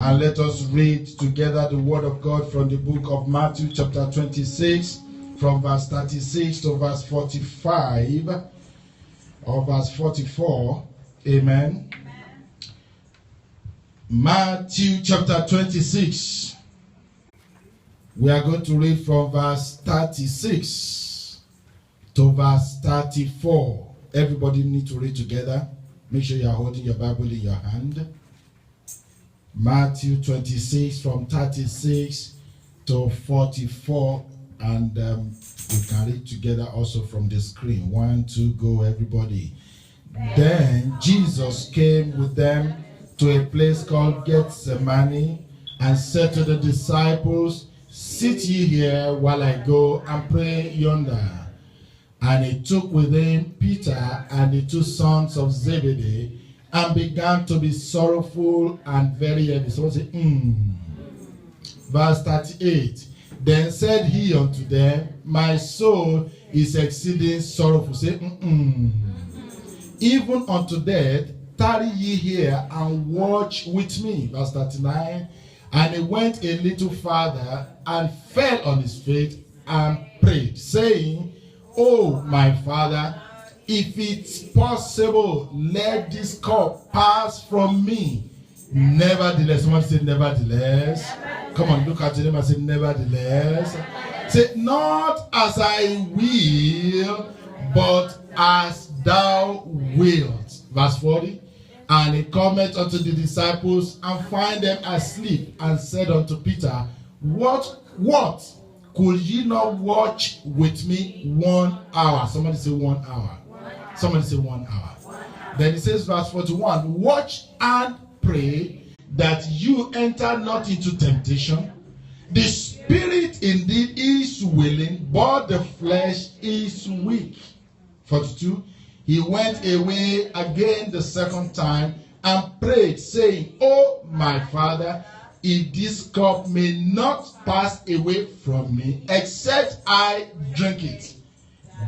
And let us read together the word of God from the book of Matthew chapter 26 from verse 36 to verse 45 or verse 44. Amen. Matthew chapter 26. We are going to read from verse 36 to verse 34. Everybody need to read together. Make sure you are holding your Bible in your hand. Matthew 26 from 36 to 44, and we can read together also from the screen. 1, 2, go everybody. Then Jesus came with them to a place called Gethsemane and said to the disciples, "Sit ye here while I go and pray yonder." And he took with him Peter and the two sons of Zebedee and began to be sorrowful and very heavy. So say, Verse 38. Then said he unto them, "My soul is exceeding sorrowful." Say, "Even unto death, tarry ye here and watch with me." Verse 39. And he went a little farther and fell on his face and prayed, saying, "Oh, my Father, if it's possible, let this cup pass from me. Nevertheless," someone say nevertheless. Come on, look at your name and say nevertheless. Say, "Not as I will, but as thou wilt." Verse 40. And he cometh unto the disciples and find them asleep, and said unto Peter, What? Could ye not watch with me 1 hour? Somebody say 1 hour. Somebody say 1 hour. Then it says, verse 41, "Watch and pray that you enter not into temptation. The spirit indeed is willing, but the flesh is weak." 42, he went away again the second time and prayed, saying, "Oh, my Father, if this cup may not pass away from me, except I drink it,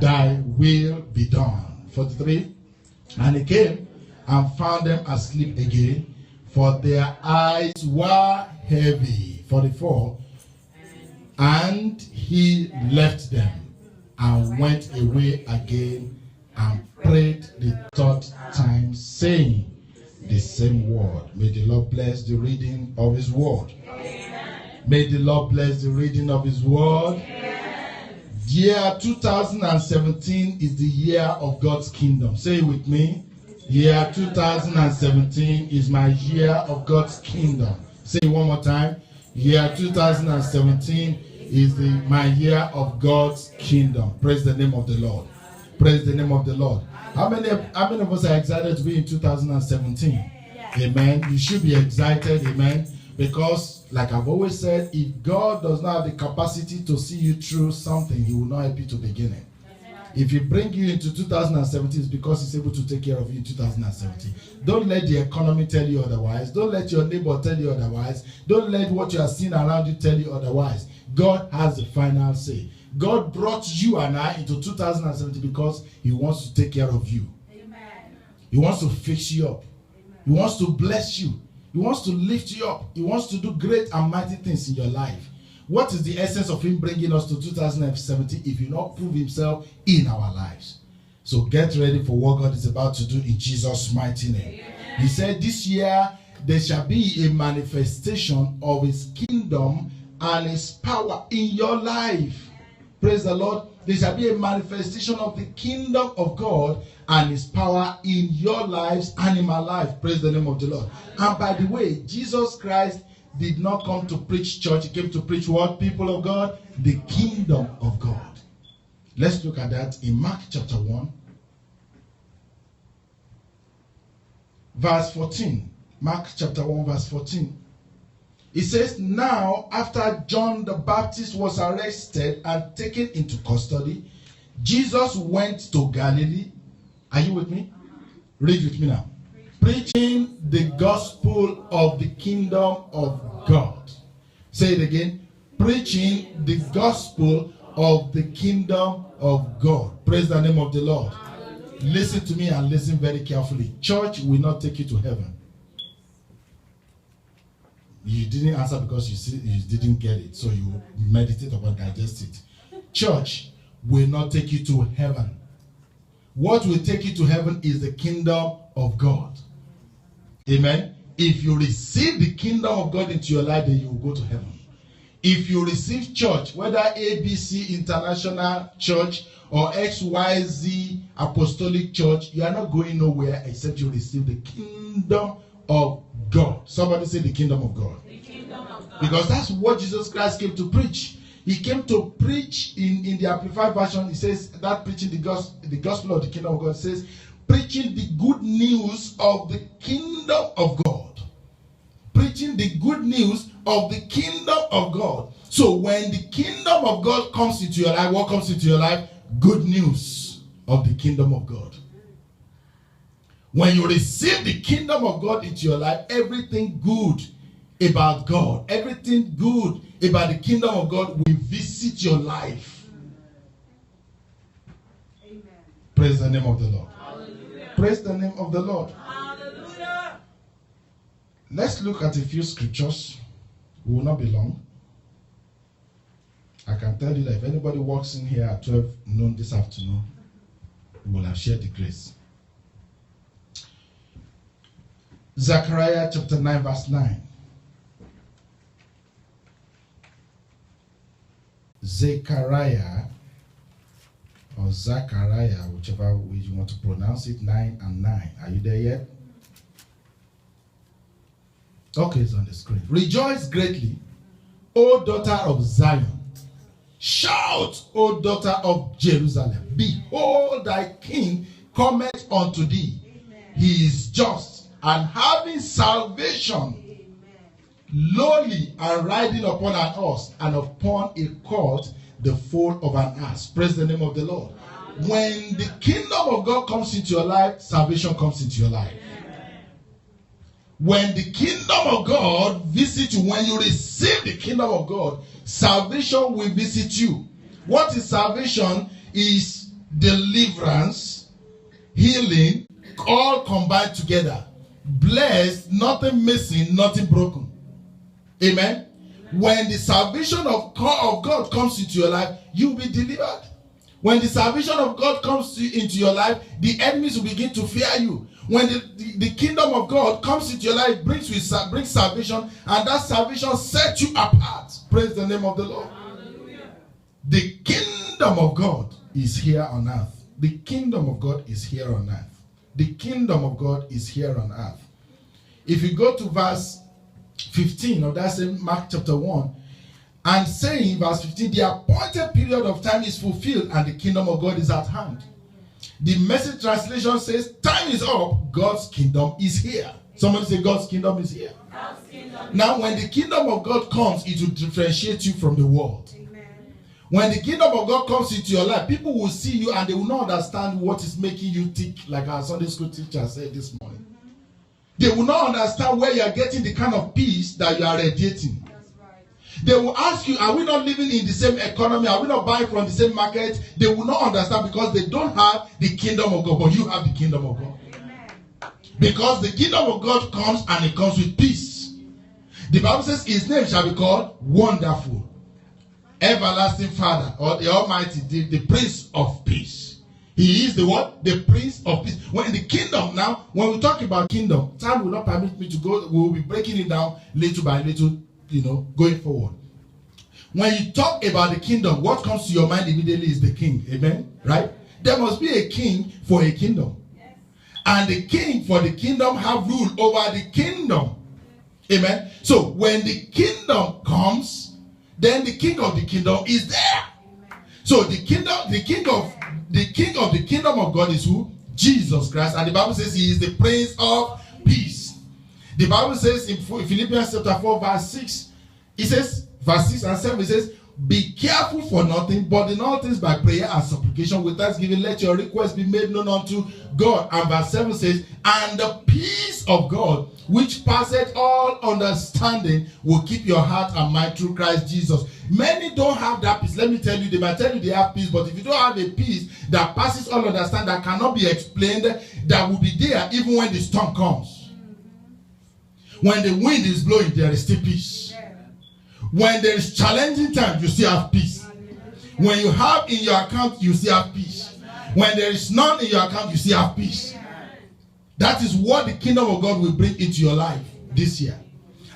thy will be done." 43, and he came and found them asleep again, for their eyes were heavy. 44, and he left them and went away again and prayed the third time, saying the same word. May the Lord bless the reading of his word. Amen. May the Lord bless the reading of his word. Amen. Year 2017 is the year of God's kingdom. Say it with me. Year 2017 is my year of God's kingdom. Say it one more time. Year 2017 is my year of God's kingdom. Praise the name of the Lord. Praise the name of the Lord. How many of us are excited to be in 2017? Amen. You should be excited, amen. Because, like I've always said, if God does not have the capacity to see you through something, he will not help you to begin it. If he bring you into 2017, it's because he's able to take care of you in 2017. Don't let the economy tell you otherwise. Don't let your neighbor tell you otherwise. Don't let what you are seeing around you tell you otherwise. God has the final say. God brought you and I into 2017 because he wants to take care of you. Amen. He wants to fix you up. Amen. He wants to bless you. He wants to lift you up. He wants to do great and mighty things in your life. What is the essence of him bringing us to 2017 if he not prove himself in our lives? So get ready for what God is about to do in Jesus' mighty name. Amen. He said this year there shall be a manifestation of his kingdom and his power in your life. Praise the Lord. There shall be a manifestation of the kingdom of God and his power in your lives and in my life. Praise the name of the Lord. And by the way, Jesus Christ did not come to preach church. He came to preach what, people of God? The kingdom of God. Let's look at that in Mark chapter 1. Verse 14. Mark chapter 1 verse 14. It says, "Now, after John the Baptist was arrested and taken into custody, Jesus went to Galilee." Are you with me? Read with me now. "Preaching the gospel of the kingdom of God." Say it again. Preaching the gospel of the kingdom of God. Praise the name of the Lord. Listen to me and listen very carefully. Church will not take you to heaven. You didn't answer because you didn't get it. So you meditate upon, digest it. Church will not take you to heaven. What will take you to heaven is the kingdom of God. Amen. If you receive the kingdom of God into your life, then you will go to heaven. If you receive church, whether ABC International Church or XYZ Apostolic Church, you are not going nowhere except you receive the kingdom of God. Somebody say the kingdom of God. The kingdom of God. Because that's what Jesus Christ came to preach. He came to preach in the Amplified Version. He says that preaching the gospel of the kingdom of God, says preaching the good news of the kingdom of God. Preaching the good news of the kingdom of God. So when the kingdom of God comes into your life, what comes into your life? Good news of the kingdom of God. When you receive the kingdom of God into your life, everything good about God, everything good about the kingdom of God will visit your life. Amen. Praise the name of the Lord. Hallelujah. Praise the name of the Lord. Hallelujah. Let's look at a few scriptures. We will not be long. I can tell you that if anybody walks in here at 12 noon this afternoon, we will have shared the grace. Zechariah chapter 9 verse 9. Zechariah or Zachariah, whichever way you want to pronounce it, 9 and 9. Are you there yet? Okay, it's on the screen. Rejoice greatly, O daughter of Zion. Shout, O daughter of Jerusalem. Behold, thy king cometh unto thee. Amen. He is just and having salvation, Amen. lowly and riding upon an horse and upon a colt, the foal of an ass. Praise the name of the Lord. When the kingdom of God comes into your life, salvation comes into your life. When the kingdom of God visits you, when you receive the kingdom of God, salvation will visit you. What is salvation? Is deliverance, healing, all combined together. Blessed, nothing missing, nothing broken. Amen. When the salvation of God comes into your life, you will be delivered. When the salvation of God comes into your life, the enemies will begin to fear you. When the kingdom of God comes into your life, brings salvation, and that salvation sets you apart. Praise the name of the Lord. Hallelujah. The kingdom of God is here on earth. The kingdom of God is here on earth. The kingdom of God is here on earth. If you go to verse 15 of that same Mark chapter 1, and saying, verse 15, the appointed period of time is fulfilled and the kingdom of God is at hand. The Message translation says, time is up, God's kingdom is here. Somebody say, God's kingdom is here. God's kingdom. Now, when the kingdom of God comes, it will differentiate you from the world. Amen. When the kingdom of God comes into your life, people will see you and they will not understand what is making you tick, like our Sunday school teacher said this morning. They will not understand where you are getting the kind of peace that you are radiating. That's right. They will ask you, are we not living in the same economy? Are we not buying from the same market? They will not understand because they don't have the kingdom of God, but you have the kingdom of God. Amen. Because the kingdom of God comes and it comes with peace. The Bible says his name shall be called Wonderful, Everlasting Father, or the Almighty, the Prince of Peace. He is the what? The Prince of Peace. When the kingdom now, when we talk about kingdom, time will not permit me to go. We will be breaking it down little by little, going forward. When you talk about the kingdom, what comes to your mind immediately is the king. Amen? Right? There must be a king for a kingdom. Yes. And the king for the kingdom have rule over the kingdom. Amen? So when the kingdom comes, then the king of the kingdom is there. Amen. So the king of the kingdom of God is who? Jesus Christ. And the Bible says he is the Prince of Peace. The Bible says in Philippians chapter 4 verse 6, it says, verse 6 and 7, it says, be careful for nothing, but in all things by prayer and supplication with thanksgiving, let your requests be made known unto God. And verse 7 says, and the peace of God, which passeth all understanding, will keep your heart and mind through Christ Jesus. Many don't have that peace. Let me tell you, they might tell you they have peace, but if you don't have a peace that passes all understanding, that cannot be explained, that will be there even when the storm comes. When the wind is blowing, there is still peace. When there is challenging time, you still have peace. When you have in your account, you still have peace. When there is none in your account, you still have peace. That is what the kingdom of God will bring into your life this year.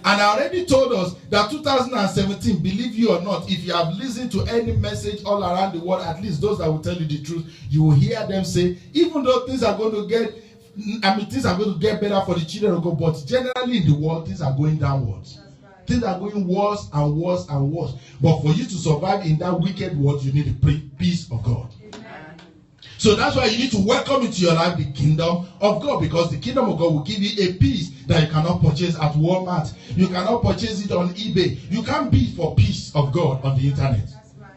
And I already told us that 2017, believe you or not, if you have listened to any message all around the world, at least those that will tell you the truth, you will hear them say, even though things are going to get better for the children of God, but generally in the world, things are going downwards. Things are going worse and worse and worse. But for you to survive in that wicked world, you need the peace of God. Amen. So that's why you need to welcome into your life the kingdom of God, because the kingdom of God will give you a peace that you cannot purchase at Walmart. You cannot purchase it on eBay. You can't bid for peace of God on the internet. That's right.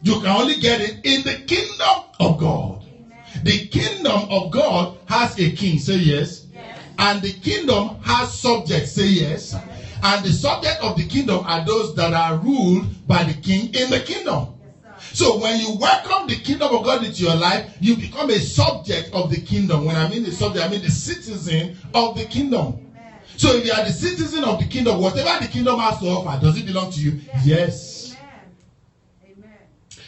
You can only get it in the kingdom of God. Amen. The kingdom of God has a king. Say yes. Yes. And the kingdom has subjects. Say yes. Yes. And the subject of the kingdom are those that are ruled by the king in the kingdom. Yes, so when you welcome the kingdom of God into your life, you become a subject of the kingdom. When I mean the subject, I mean the citizen of the kingdom. Amen. So if you are the citizen of the kingdom, whatever the kingdom has to offer, does it belong to you? Yes. Amen. Amen.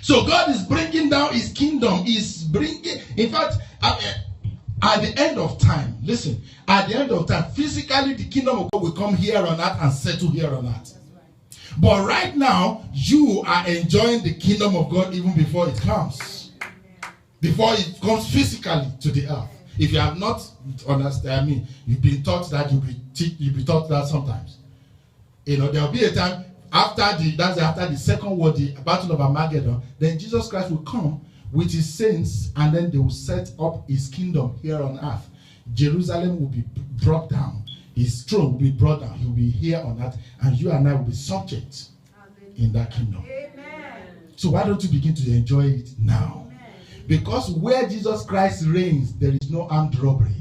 So God is bringing down his kingdom. He's bringing, in fact, at the end of time, listen, at the end of time, physically the kingdom of God will come here on earth and settle here on earth. Right. But right now, you are enjoying the kingdom of God even before it comes. Before it comes physically to the earth. If you have not understand, you've been taught that you'll be taught that sometimes. You know, there will be a time after the second war, the battle of Armageddon, then Jesus Christ will come with his saints, and then they will set up his kingdom here on earth. Jerusalem will be brought down. His throne will be brought down. He will be here on earth, and you and I will be subject in that kingdom. Amen. So why don't you begin to enjoy it now? Amen. Because where Jesus Christ reigns, there is no armed robbery.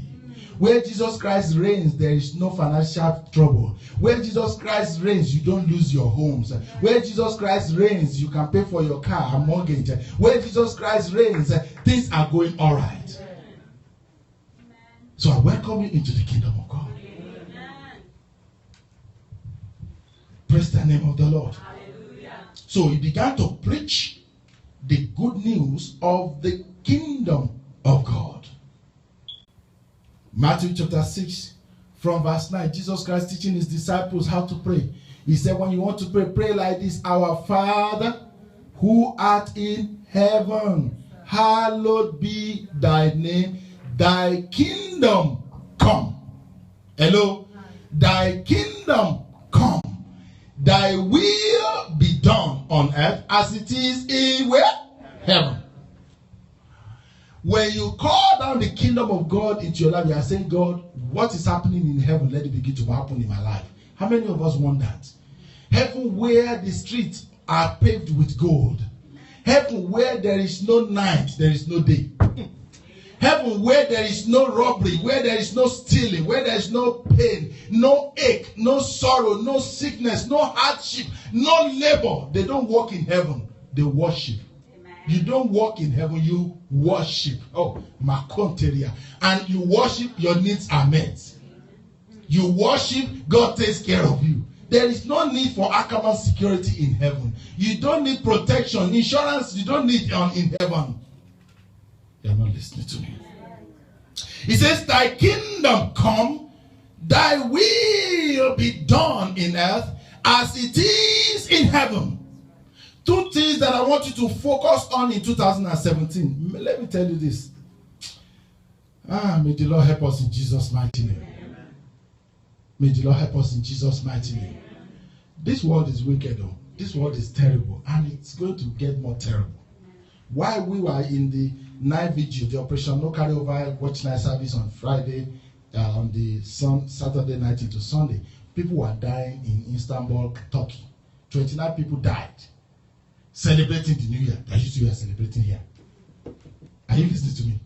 Where Jesus Christ reigns, there is no financial trouble. Where Jesus Christ reigns, you don't lose your homes. Where Jesus Christ reigns, you can pay for your car, a mortgage. Where Jesus Christ reigns, things are going all right. So I welcome you into the kingdom of God. Praise the name of the Lord. So he began to preach the good news of the kingdom of God. Matthew chapter 6 from verse 9, Jesus Christ teaching his disciples how to pray. He said, when you want to pray, pray like this: Our Father who art in heaven, hallowed be thy name. Thy kingdom come. Hello? Thy kingdom come. Thy will be done on earth as it is in where? Heaven. When you call down the kingdom of God into your life, you are saying, God, what is happening in heaven, let it begin to happen in my life. How many of us want that? Heaven where the streets are paved with gold. Heaven where there is no night, there is no day. Heaven where there is no robbery, where there is no stealing, where there is no pain, no ache, no sorrow, no sickness, no hardship, no labor. They don't walk in heaven, they worship. You don't walk in heaven, you worship. Oh, Makonteria. And you worship, your needs are met. You worship, God takes care of you. There is no need for Ackerman security in heaven. You don't need protection, insurance, you don't need in heaven. You're not listening to me. He says, thy kingdom come, thy will be done in earth as it is in heaven. Two things that I want you to focus on in 2017. Let me tell you this. May the Lord help us in Jesus' mighty name. May the Lord help us in Jesus' mighty name. This world is wicked, though. This world is terrible, and it's going to get more terrible. While we were in the night vigil, the Operation No Carryover Watch Night service on Friday, on the Saturday night into Sunday, people were dying in Istanbul, Turkey. 29 people died. Celebrating the New Year that you two are celebrating here. Are you listening to me?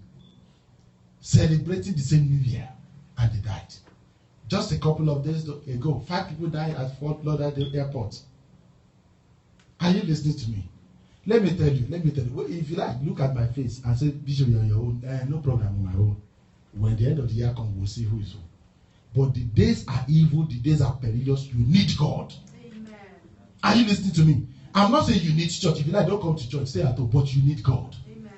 Celebrating the same New Year, and they died. Just a couple of days ago, 5 people died at Fort Lauderdale Airport. Are you listening to me? Let me tell you. If you like, look at my face and say, Bishop, you're on your own. No problem on my own. When the end of the year comes, we'll see who is who. But the days are evil, the days are perilous. You need God. Amen. Are you listening to me? I'm not saying you need church. If you like, don't come to church, stay at home. But you need God. Amen.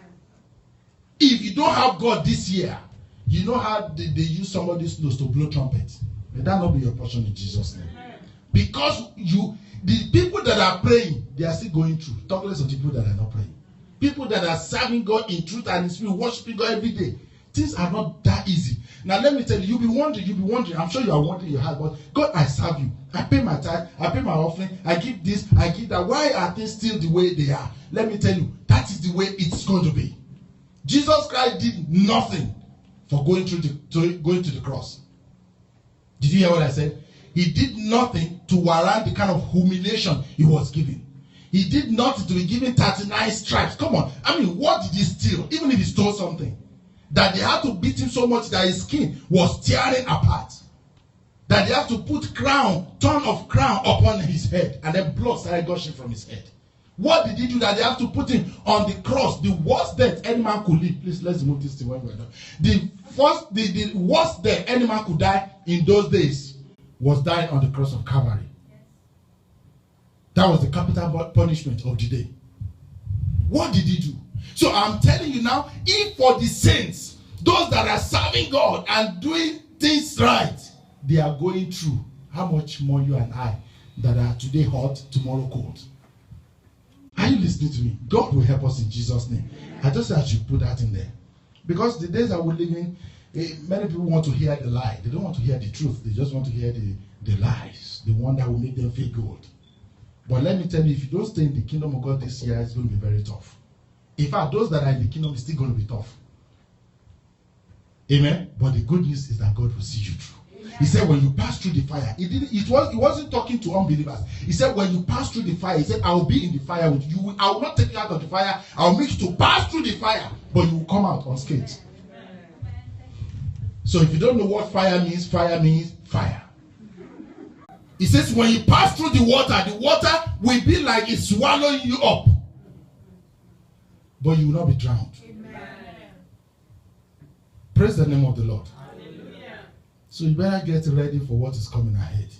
If you don't have God this year, you know how they use somebody's nose to blow trumpet. May that not be your portion in Jesus' name. Because the people that are praying, they are still going through. Talk less of people that are not praying. People that are serving God in truth and in spirit, worshiping God every day. Things are not that easy. Now let me tell you, you'll be wondering. I'm sure you are wondering in your heart, but God, I serve you. I pay my tithe, I pay my offering, I give this, I give that. Why are things still the way they are? Let me tell you, that is the way it's going to be. Jesus Christ did nothing for going to the cross. Did you hear what I said? He did nothing to warrant the kind of humiliation he was given. He did nothing to be given 39 stripes. Come on. I mean, what did he steal? Even if he stole something. That they had to beat him so much that his skin was tearing apart. That they have to put ton of crown upon his head. And then blood started gushing from his head. What did he do that they have to put him on the cross? The worst death any man could live. Please, let's move this thing when we're done. The worst death any man could die in those days was dying on the cross of Calvary. That was the capital punishment of the day. What did he do? So I'm telling you now, if for the saints, those that are serving God and doing things right, they are going through, how much more you and I that are today hot, tomorrow cold? Are you listening to me? God will help us in Jesus' name. I just said I should put that in there. Because the days that we're living, many people want to hear the lie. They don't want to hear the truth. They just want to hear the lies. The one that will make them feel good. But let me tell you, if you don't stay in the kingdom of God this year, it's going to be very tough. In fact, those that are in the kingdom is still going to be tough. Amen? But the good news is that God will see you through. Amen. He said, when you pass through the fire, he wasn't talking to unbelievers. He said, when you pass through the fire, he said, I will be in the fire with you. I will not take you out of the fire. I will make you to pass through the fire, but you will come out unscathed. So if you don't know what fire means fire. He says, when you pass through the water will be like it's swallowing you up. But you will not be drowned. Amen. Praise the name of the Lord. Hallelujah. So you better get ready for what is coming ahead.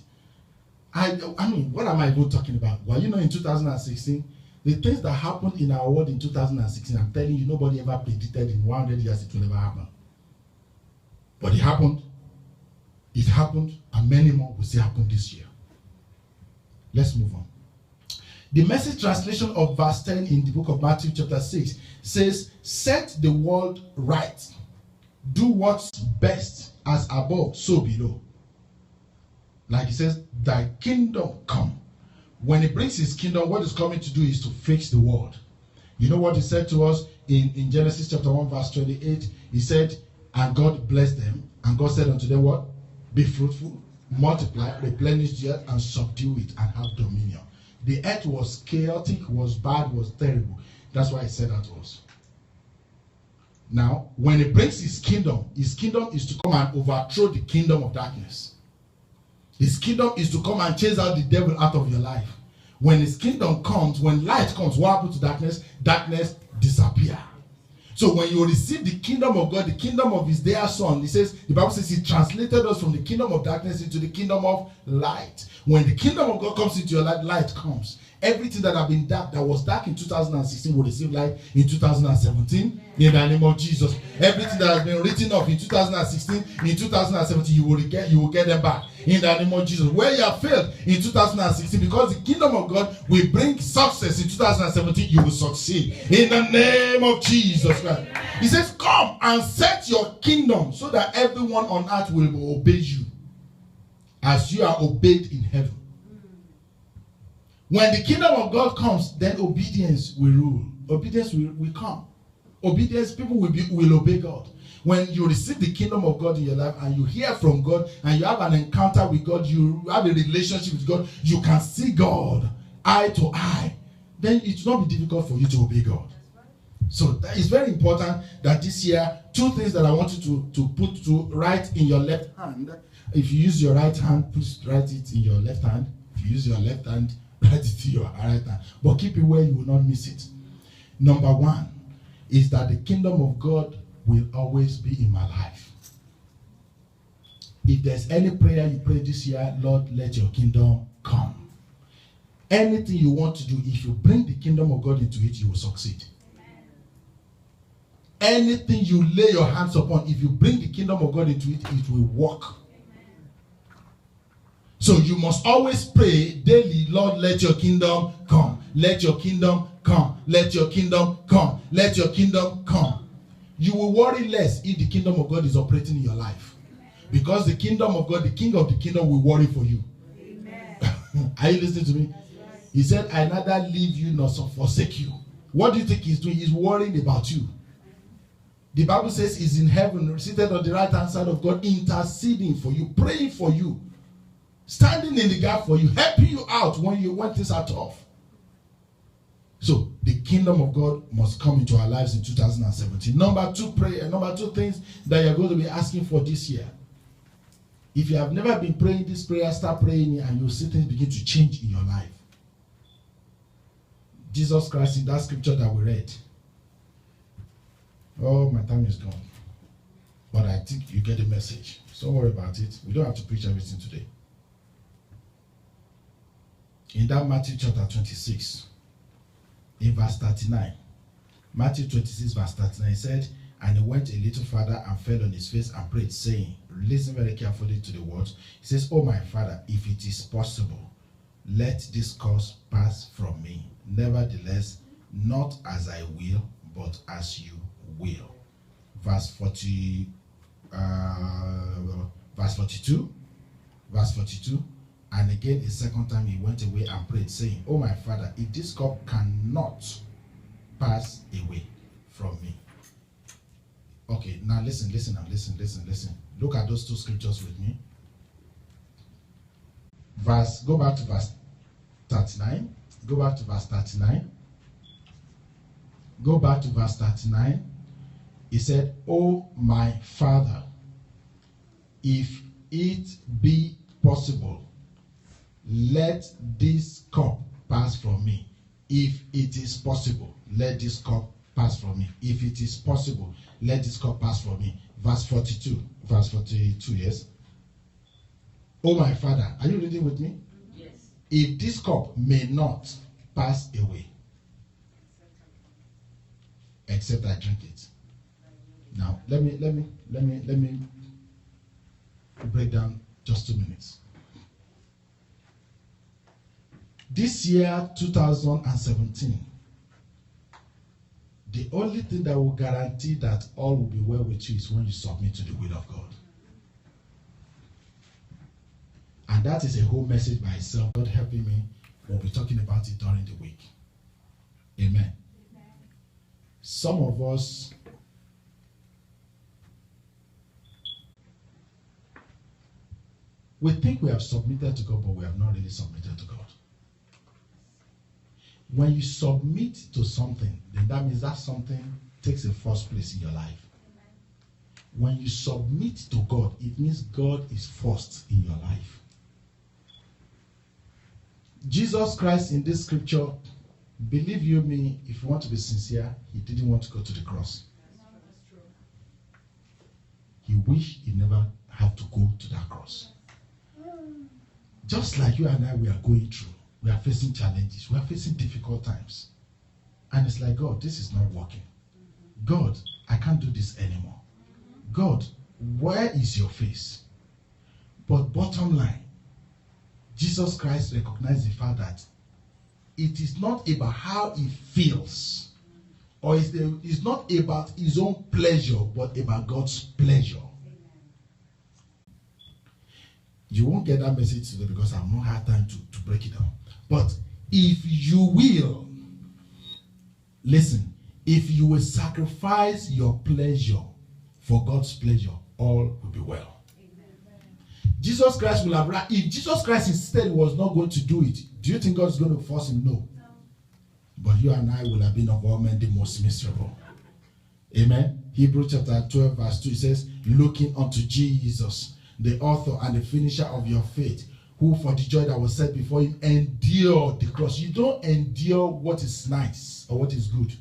I mean, what am I even talking about? Well, you know, in 2016, the things that happened in our world in 2016, I'm telling you, nobody ever predicted in 100 years it will never happen. But it happened. It happened, and many more will still happen this year. Let's move on. The Message translation of verse 10 in the book of Matthew chapter 6 says, set the world right. Do what's best, as above, so below. Like he says, thy kingdom come. When he brings his kingdom, what he's coming to do is to fix the world. You know what he said to us in Genesis chapter 1 verse 28? He said, and God blessed them, and God said unto them what? Be fruitful, multiply, replenish the earth, and subdue it, and have dominion. The earth was chaotic, was bad, was terrible. That's why he said that to us. Now, when he brings his kingdom is to come and overthrow the kingdom of darkness. His kingdom is to come and chase out the devil out of your life. When his kingdom comes, when light comes, what happens to darkness? Darkness disappears. So when you receive the kingdom of God, the kingdom of his dear son, the Bible says he translated us from the kingdom of darkness into the kingdom of light. When the kingdom of God comes into your life, light comes. Everything that have been dark, that was dark in 2016 will receive light in 2017 in the name of Jesus. Everything that has been written off in 2016, in 2017, you will get them back in the name of Jesus. Where you have failed in 2016, because the kingdom of God will bring success in 2017, you will succeed in the name of Jesus Christ. He says, come and set your kingdom so that everyone on earth will obey you as you are obeyed in heaven. When the kingdom of God comes, then obedience will rule. Obedience will come. Obedience, people will obey God. When you receive the kingdom of God in your life and you hear from God and you have an encounter with God, you have a relationship with God, you can see God eye to eye, then it will not be difficult for you to obey God. So that is very important that this year, two things that I want you to put to write in your left hand. If you use your right hand, please write it in your left hand. If you use your left hand, write it in your right hand. But keep it where you will not miss it. Number one is that the kingdom of God will always be in my life. If there's any prayer you pray this year, Lord, let your kingdom come. Anything you want to do, if you bring the kingdom of God into it, you will succeed. Anything you lay your hands upon, if you bring the kingdom of God into it, it will work. So you must always pray daily, Lord, let your kingdom come. Let your kingdom come. Let your kingdom come. Let your kingdom come. You will worry less if the kingdom of God is operating in your life. Because the kingdom of God, the king of the kingdom will worry for you. Amen. Are you listening to me? He said, I neither leave you nor forsake you. What do you think he's doing? He's worrying about you. The Bible says he's in heaven, seated on the right hand side of God, interceding for you, praying for you, standing in the gap for you, helping you out when things are tough. So the kingdom of God must come into our lives in 2017. Number two things that you're going to be asking for this year. If you have never been praying this prayer, start praying it and you'll see things begin to change in your life. Jesus Christ in that scripture that we read. Oh, my time is gone. But I think you get the message. So don't worry about it. We don't have to preach everything today. In that Matthew chapter 26, in verse 39, Matthew 26 verse 39 said, and he went a little further and fell on his face and prayed, saying, listen very carefully to the words. He says, oh my Father, if it is possible, let this course pass from me. Nevertheless, not as I will, but as you will. Verse 42. And again a second time he went away and prayed, saying, oh my Father, if this cup cannot pass away from me. Okay, now listen. Look at those two scriptures with me. Go back to verse 39. Go back to verse 39. He said, oh my Father, if it be possible, let this cup pass from me. If it is possible, let this cup pass from me. If it is possible, let this cup pass from me. Verse 42, yes. Oh my Father, are you reading with me? Yes. If this cup may not pass away, except I drink it. Now, let me break down just 2 minutes. This year, 2017, the only thing that will guarantee that all will be well with you is when you submit to the will of God. And that is a whole message by itself. God helping me, we'll be talking about it during the week. Amen. Some of us, we think we have submitted to God, but we have not really submitted to God. When you submit to something, then that means that something takes a first place in your life. When you submit to God, it means God is first in your life. Jesus Christ in this scripture, believe you me, if you want to be sincere, he didn't want to go to the cross. He wished he never had to go to that cross. Just like you and I, we are going through. We are facing challenges. We are facing difficult times. And it's like, God, this is not working. God, I can't do this anymore. God, where is your face? But bottom line, Jesus Christ recognized the fact that it is not about how he feels, or it's not about his own pleasure, but about God's pleasure. You won't get that message today because I've not had time to break it down. But if you will, listen, if you will sacrifice your pleasure for God's pleasure, all will be well. Amen. Jesus Christ will have, if Jesus Christ instead was not going to do it, do you think God is going to force him? No. But you and I will have been of all men the most miserable. Amen. Hebrews chapter 12 verse 2 says, looking unto Jesus, the author and the finisher of your faith, who for the joy that was set before him endured the cross. You don't endure what is nice or what is good.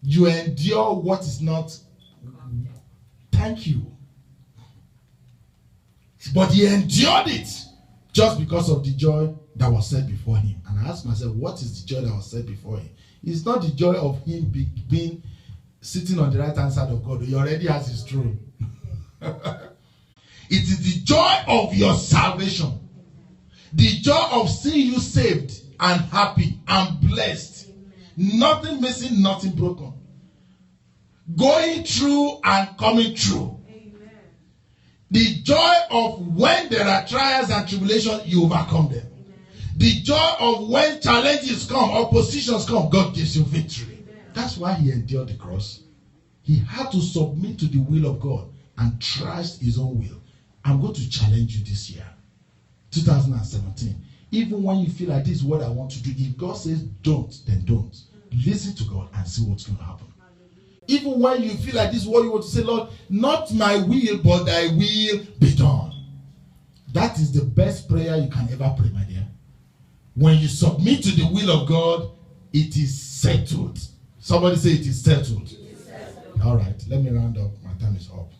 You endure what is not. Thank you. But he endured it just because of the joy that was set before him. And I asked myself, what is the joy that was set before him? It's not the joy of him being sitting on the right hand side of God. He already has his throne. It is the joy of your salvation. The joy of seeing you saved and happy and blessed. Nothing missing, nothing broken. Going through and coming through. The joy of when there are trials and tribulations, you overcome them. The joy of when challenges come, oppositions come, God gives you victory. That's why he endured the cross. He had to submit to the will of God and trust his own will. I'm going to challenge you this year, 2017. Even when you feel like this is what I want to do, if God says don't, then don't. Listen to God and see what's going to happen. Even when you feel like this is what you want to say, Lord, not my will, but thy will be done. That is the best prayer you can ever pray, my dear. When you submit to the will of God, it is settled. Somebody say it is settled. All right, let me round up. My time is up.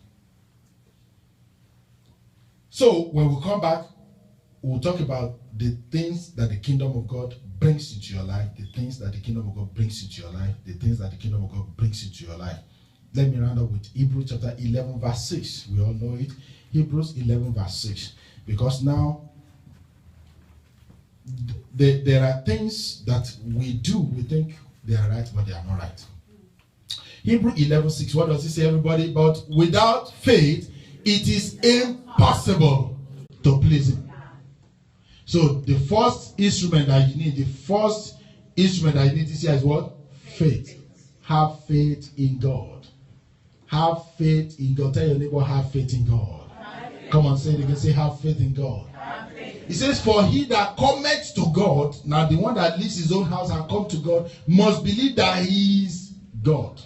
So, when we come back, we'll talk about the things that the kingdom of God brings into your life, the things that the kingdom of God brings into your life, the things that the kingdom of God brings into your life. Let me round up with Hebrews chapter 11, verse 6. We all know it. Hebrews 11, verse 6. Because now, there are things that we do, we think they are right, but they are not right. Hebrews 11, 6. What does it say, everybody? But without faith, it is impossible to please him. So the first instrument that you need, this year is what? Faith. Have faith in God. Have faith in God. Tell your neighbor, have faith in God. Come on, say it again. Say, have faith in God. He says, for he that cometh to God, now the one that leaves his own house and come to God, must believe that he is God.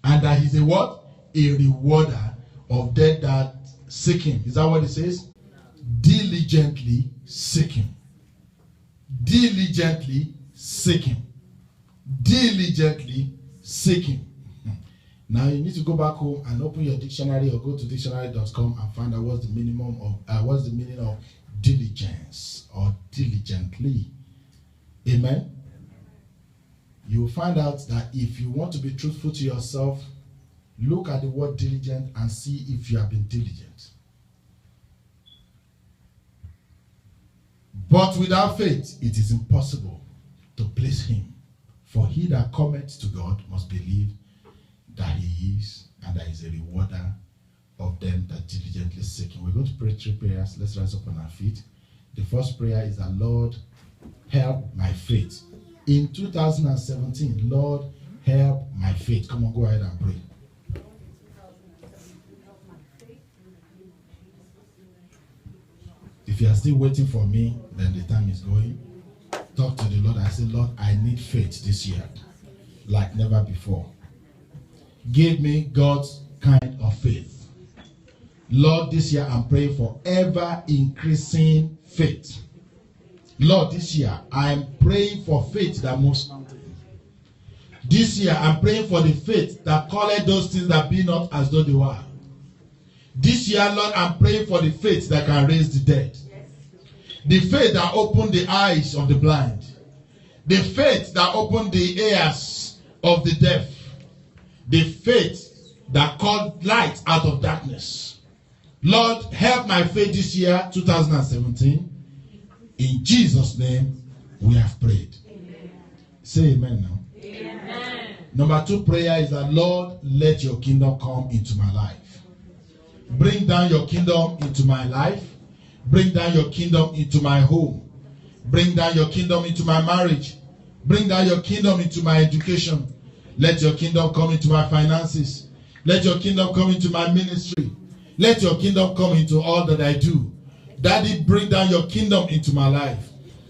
And that he's a what? A rewarder of them that seek him. Is that what it says? Diligently seek him. Diligently seek him. Diligently seek him. Now you need to go back home and open your dictionary or go to dictionary.com and find out what's the meaning of diligence or diligently. Amen. You will find out that if you want to be truthful to yourself, look at the word diligent and see if you have been diligent. But without faith, it is impossible to please him. For he that cometh to God must believe that he is, and that he is a rewarder of them that diligently seek him. We're going to pray 3 prayers. Let's rise up on our feet. The first prayer is that, Lord, help my faith. In 2017, Lord, help my faith. Come on, go ahead and pray. If you are still waiting for me, then the time is going. Talk to the Lord and say, Lord, I need faith this year like never before. Give me God's kind of faith. Lord, this year I'm praying for ever increasing faith. Lord, this year I'm praying for faith that moves mountains. This year I'm praying for the faith that calleth those things that be not as though they were. This year, Lord, I'm praying for the faith that can raise the dead. The faith that opened the eyes of the blind. The faith that opened the ears of the deaf. The faith that called light out of darkness. Lord, help my faith this year, 2017. In Jesus' name, we have prayed. Amen. Say amen now. Amen. Number 2 prayer is that, Lord, let your kingdom come into my life. Bring down your kingdom into my life. Bring down your kingdom into my home. Bring down your kingdom into my marriage. Bring down your kingdom into my education. Let your kingdom come into my finances. Let your kingdom come into my ministry. Let your kingdom come into all that I do. Daddy, bring down your kingdom into my life.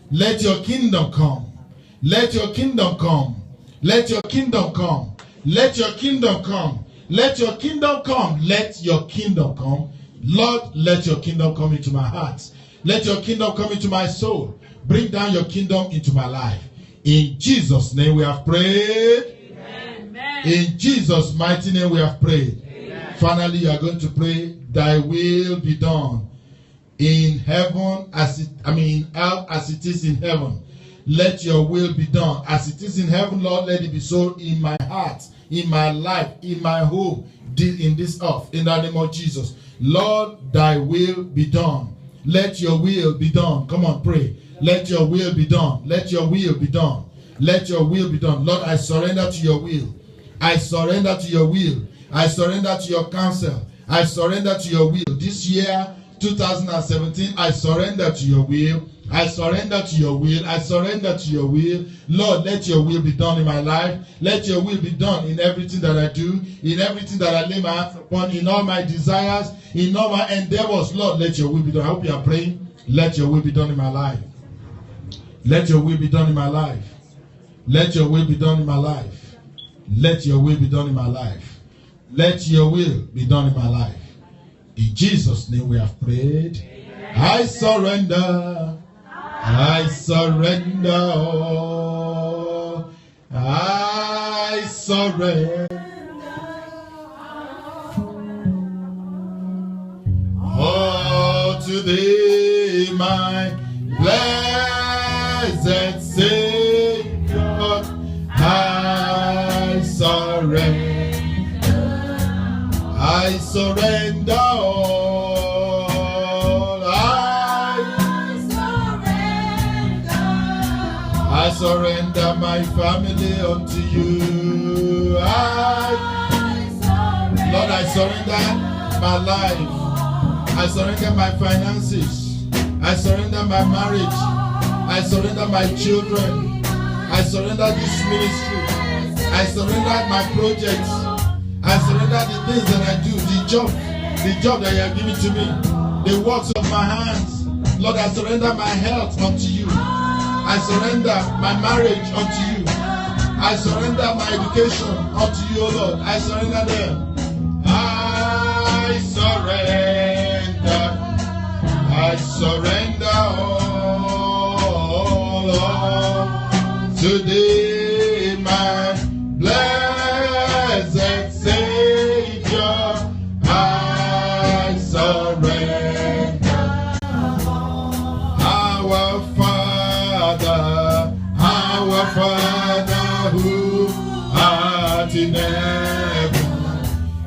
Let your kingdom come. Let your kingdom come. Let your kingdom come. Let your kingdom come. Let your kingdom come. Let your kingdom come. Lord, let your kingdom come into my heart. Let your kingdom come into my soul. Bring down your kingdom into my life. In Jesus' name we have prayed. Amen. In Jesus' mighty name we have prayed. Amen. Finally, you are going to pray, thy will be done in heaven as it is in heaven. Let your will be done. As it is in heaven, Lord, let it be so in my heart, in my life, in my home, in this earth, in the name of Jesus. Lord, thy will be done. Let your will be done. Come on, pray. Let your will be done. Let your will be done. Let your will be done. Lord, I surrender to your will. I surrender to your will. I surrender to your counsel. I surrender to your will. This year, 2017, I surrender to your will. I surrender to your will. I surrender to your will. Lord, let your will be done in my life. Let your will be done in everything that I do, in everything that I lay my hands upon, in all my desires, in all my endeavors. Lord, let your will be done. I hope you are praying. Let your will be done in my life. Let your will be done in my life. Let your will be done in my life. Let your will be done in my life. Let your will be done in my life. In Jesus' name we have prayed. Amen. I surrender. I surrender all. I surrender all to thee, my blessed Savior. I surrender. I surrender all. I surrender my family unto you. Lord, I surrender my life. I surrender my finances. I surrender my marriage. I surrender my children. I surrender this ministry. I surrender my projects. I surrender the things that I do, the job that you have given to me, the works of my hands. Lord, I surrender my health unto you. I surrender my marriage unto you. I surrender my education unto you, O Lord. I surrender them. I surrender all today, my blessed Savior. I surrender. Our Father who art in heaven,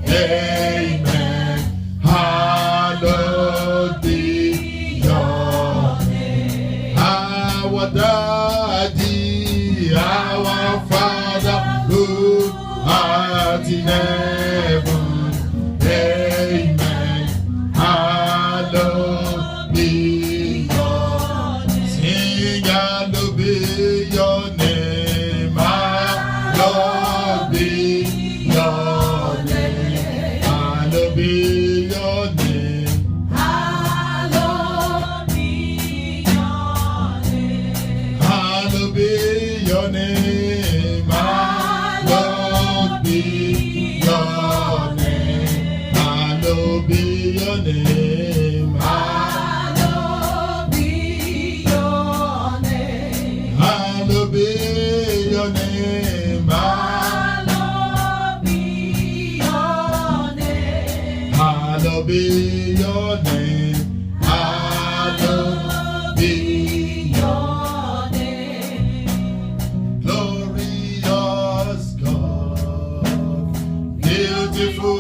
amen. Hallowed be your name. Our Daddy, our Father who art in heaven, amen. Hallowed be your name. Sing hallowed be your name. Hallowed be your name. Hallowed be your name. Hallowed be your name. Hallowed be your name. Hallowed be your name. Hallowed be your name. Hallowed be your name. Hallowed be your name. Hallowed be your name. Hallowed be your name. Hallowed be your name. glorious God, beautiful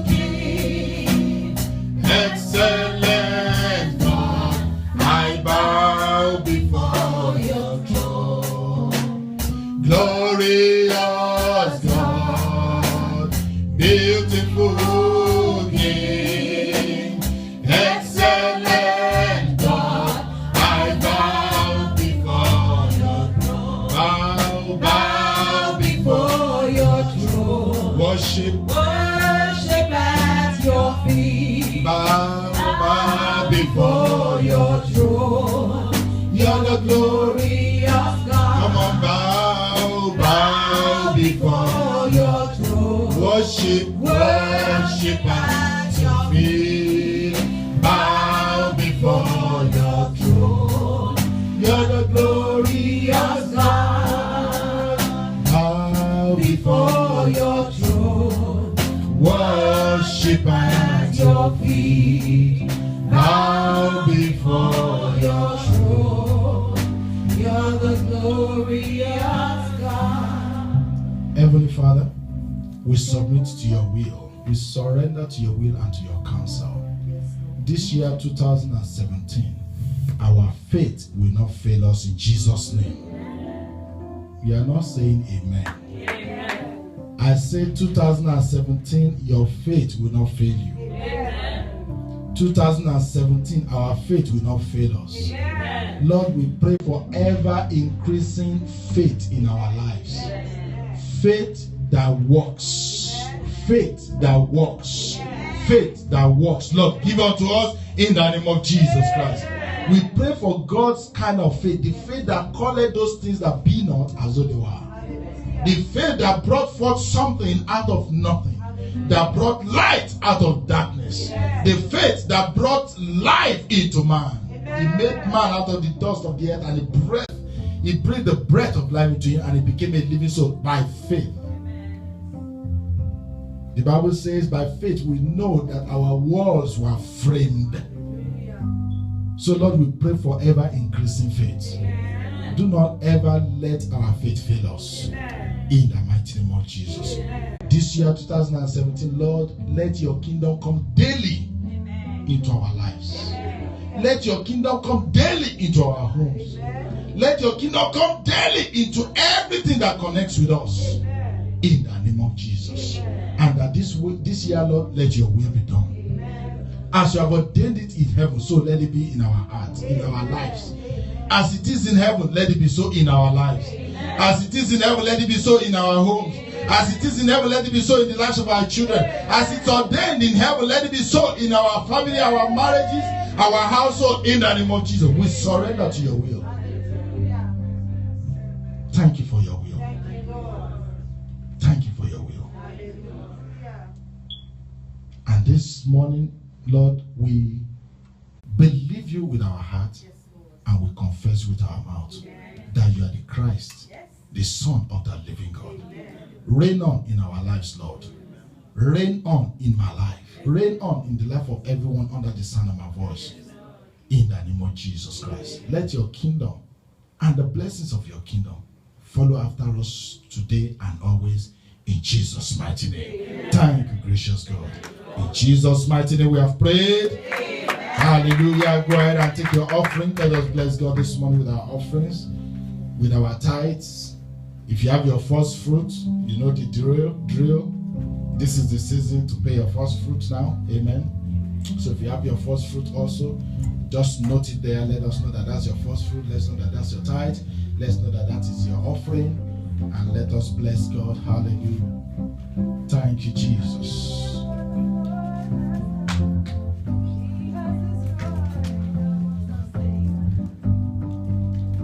King, excellent God. I bow before your throne. Glorious God, beautiful King, excellent God. I bow before your throne. Bow Before your throne, worship. worship at your feet. Bow before For your throne, you're the glory. glorious God. Come on, bow before For your throne, worship at your feet. Bow before your throne. You're the glorious God. Bow before your throne, worship your feet. Bow before your throne. You're the glorious God. Heavenly Father, we submit to your will. We surrender to your will and to your counsel. This year, 2017, our faith will not fail us in Jesus' name. We are not saying amen. I say 2017, your faith will not fail you. 2017, our faith will not fail us. Lord, we pray for ever increasing faith in our lives. Faith that works. Faith that works. Faith that works. Lord, give unto us in the name of Jesus Christ. We pray for God's kind of faith, the faith that calleth those things that be not as though they were. The faith that brought forth something out of nothing, that brought light out of darkness. The faith that brought life into man. He made man out of the dust of the earth and he breathed the breath of life into him and he became a living soul by faith. The Bible says by faith we know that our walls were framed. So Lord, we pray for ever increasing faith. Do not ever let our faith fail us. In the mighty name of Jesus. This year 2017, Lord, let your kingdom come daily into our lives. Let your kingdom come daily into our homes. Let your kingdom come daily into everything that connects with us. In the name of Jesus. And that this year, Lord, let your will be done. As you have ordained it in heaven, so let it be in our hearts, in our lives. As it is in heaven, let it be so in our lives. As it is in heaven, let it be so in our homes. As it is in heaven, let it be so in the lives of our children. As it's ordained in heaven, let it be so in our family, our marriages, our household, in the name of Jesus. We surrender to your will. Thank you for your will. Thank you for your will. And this morning, Lord, we believe you with our heart and we confess with our mouth that you are the Christ, the Son of the living God. Reign on in our lives, Lord. Reign on in my life. Reign on in the life of everyone under the sound of my voice. In the name of Jesus Christ. Let your kingdom and the blessings of your kingdom follow after us today and always in Jesus' mighty name. Thank you, gracious God. In Jesus' mighty name we have prayed. Hallelujah. Go ahead and take your offering. Let us bless God this morning with our offerings, with our tithes. If you have your first fruit, you know the drill. This is the season to pay your first fruit now. Amen. So if you have your first fruit also, just note it there. Let us know that that's your first fruit. Let's know that that's your tithe. Let's know that that is your offering. And let us bless God. Hallelujah. Thank you, Jesus.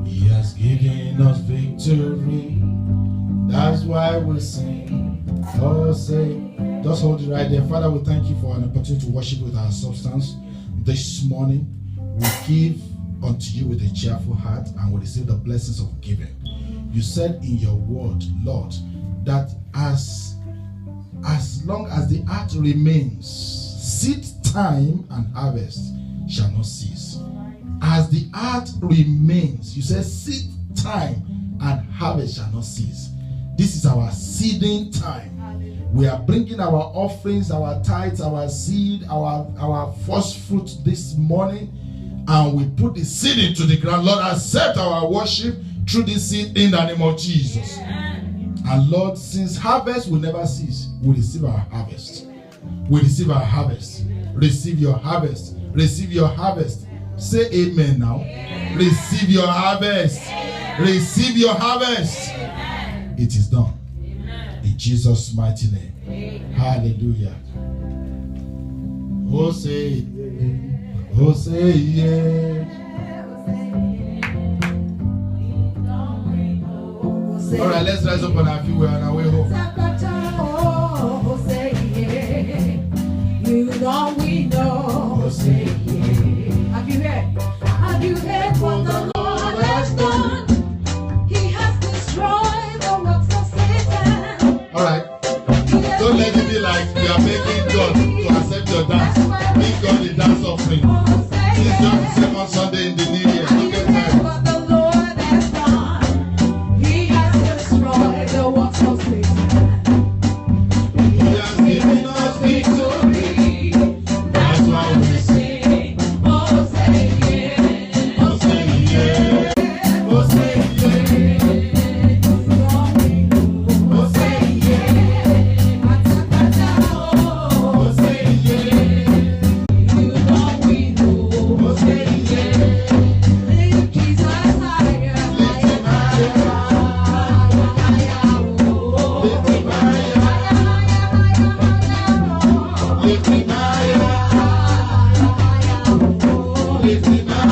He has given us victory. That's why we sing. Oh, say, just hold it right there. Father, we thank you for an opportunity to worship with our substance this morning. We give unto you with a cheerful heart and we receive the blessings of giving. You said in your word, Lord, that as long as the earth remains, seed time and harvest shall not cease. As the earth remains, you said seed time and harvest shall not cease. This is our seeding time. We are bringing our offerings, our tithes, our seed, our first fruit this morning, and we put the seed into the ground. Lord, accept our worship through this seed in the name of Jesus. And Lord, since harvest will never cease, we receive our harvest. We receive our harvest. Receive your harvest. Receive your harvest. Say amen now. Receive your harvest. Receive your harvest. It is done. In Jesus' mighty name. Hallelujah. Oh, say, oh, say, yeah. All right, let's rise up on our feet. We're on our way home. Oh, say yeah. You know we know. Oh, say yeah. Have you heard? Have you heard what the Lord has done? He has destroyed the works of Satan. All right. Don't let it be like we are making God to accept your dance. in the new year. Have you heard what the Lord has done? He has destroyed the works of Satan. He has given us victory. That's why we sing. Oh, say yeah. Oh, say yeah. Oh, say yeah. Oh, say yeah. Oh, say yeah. Oh, say yeah. Jesus higher. Lift him higher. Lift him higher. Lift him higher. Lift him higher.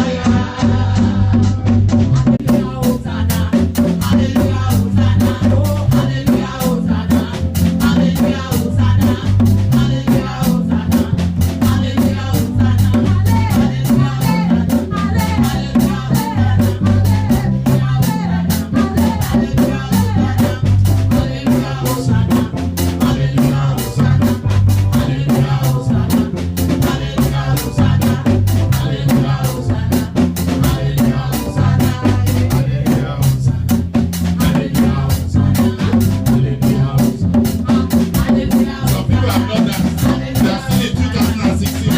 Some people have done that. They are still in 2016.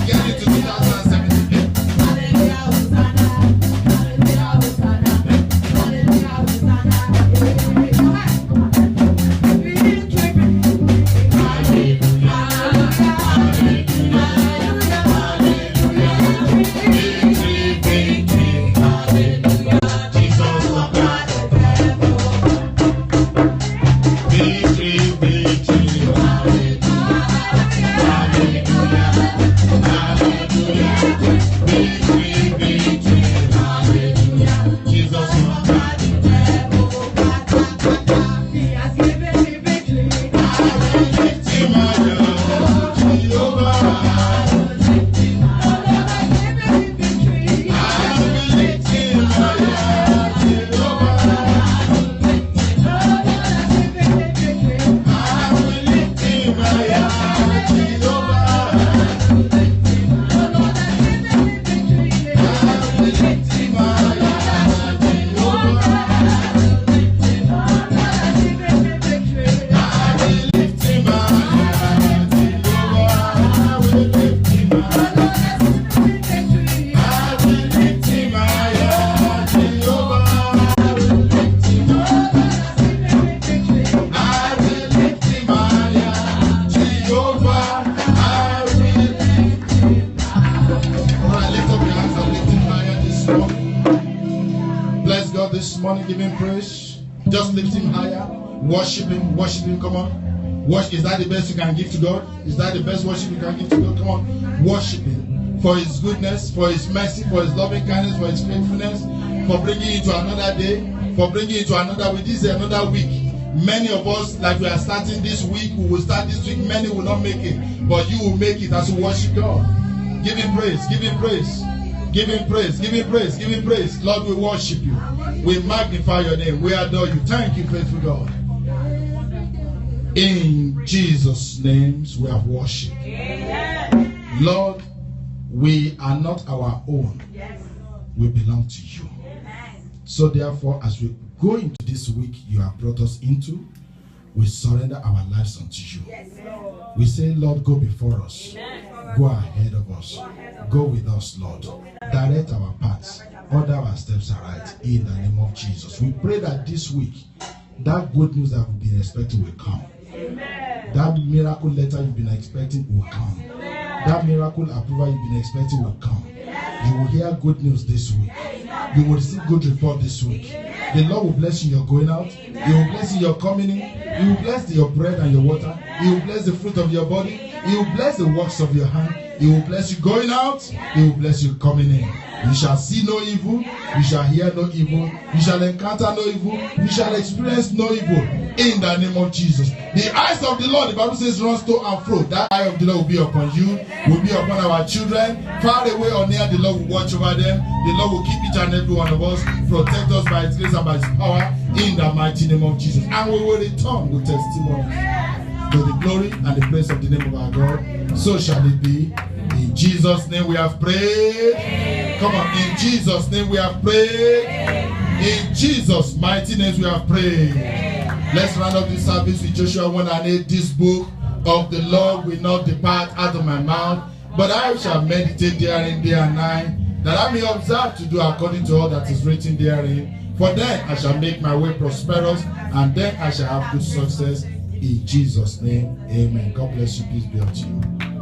Get into 2017. Victory, victory, hallelujah. Jesus of God. Victory, victory, hallelujah. Hallelujah. Hallelujah. Victory, victory, hallelujah. Jesus of God. He has given me victory. I will lift him higher, Jehovah. I will lift him higher, Jehovah. I will lift him higher, Jehovah. Bless God this morning, give him praise. Just lift him higher. Worship him, come on. Is that the best you can give to God? Is that the best worship you can give to God? Come on, worship him for his goodness, for his mercy, for his loving kindness, for his faithfulness, for bringing you to another day, for bringing you to another week. This is another week. Many of us, like we are starting this week, we will start this week. Many will not make it, but you will make it as you worship God. Give him praise, give him praise. Give him praise, give him praise, give him praise. Lord, we worship you. We magnify your name. We adore you. Thank you, faithful God. In Jesus' names we have worshipped. Lord, we are not our own. We belong to you. So therefore, as we go into this week you have brought us into, we surrender our lives unto you. We say, Lord, go before us. Go ahead of us. Go with us, Lord. Direct our paths. Order our steps aright in the name of Jesus. We pray that this week, that good news that we've been expecting will come. That miracle letter you've been expecting will come. That miracle approval you've been expecting will come. You will hear good news this week. You will receive good report this week. The Lord will bless you in your going out. He will bless you in your coming in. He will bless your bread and your water. He will bless the fruit of your body. He will bless the works of your hand. He will bless you going out. He will bless you coming in. You shall see no evil. You shall hear no evil. You shall encounter no evil. You shall experience no evil. In the name of Jesus. The eyes of the Lord, the Bible says, runs to and fro. That eye of the Lord will be upon you. Will be upon our children. Far away or near, the Lord will watch over them. The Lord will keep each and every one of us. Protect us by His grace and by His power. In the mighty name of Jesus. And we will return with testimony to the glory and the praise of the name of our God. So shall it be. In Jesus' name we have prayed. Come on, in Jesus' name we have prayed. In Jesus' mighty name we have prayed. Let's round up this service with Joshua 1:8. This book of the Lord will not depart out of my mouth, but I shall meditate therein day and night, that I may observe to do according to all that is written therein. For then I shall make my way prosperous, and then I shall have good success. In Jesus' name, amen. God bless you. Peace be unto you.